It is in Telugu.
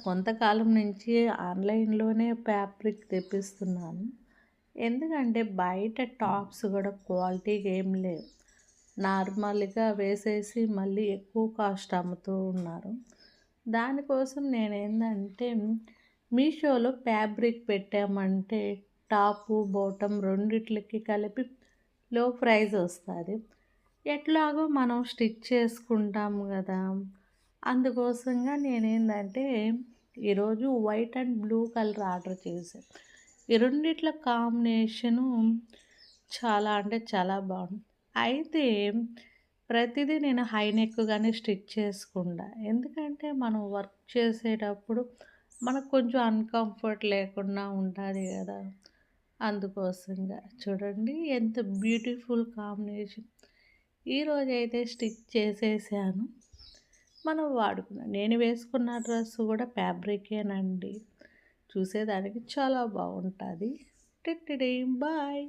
కొంతకాలం నుంచి ఆన్‌లైన్‌లోనే ఫ్యాబ్రిక్ తెప్పిస్తున్నాను. ఎందుకంటే బయట టాప్స్ గూడా క్వాలిటీగా ఏం లేవు. నార్మల్‌గా వేసేసి మళ్ళీ ఎక్కువ కాస్ట్ అమ్ముతూ ఉన్నారు. దానికోసం నేనేందంటే మీషోలో ఫ్యాబ్రిక్ పెట్టామంటే టాపు, బాటమ్ రెండిట్లకి కలిపి లో ప్రైజ్ ఒస్తది. ఎట్లాగో మనం స్టిచ్ చేసుకుంటాము గదా! అందుకోసంగా నేనేందంటే ఈరోజు white and blue colour order చేశా. ఈ రెండిట్ల కాంబినేషను చాలా అంటే చాలా బాగుంది. అయితే ప్రతిదీ నేను హై నెక్‌గానే స్టిచ్ చేసుకుంటా. ఎందుకంటే మనం వర్క్ చేసేటప్పుడు మనకు కొంచెం అన్‌కంఫర్ట్ లేకుండా ఉంటది గదా! అందుకోసంగా. చూడండి ఎంత బ్యూటిఫుల్ కాంబినేషన్. ఈరోజైతే స్టిచ్ చేసేసాను. మనం వాడుకున్నాం. నేను వేసుకున్న డ్రెస్ కూడా ఫ్యాబ్రికేనండి. చూసేదానికి చాలా బాగుంటది. టిటిడి బాయ్.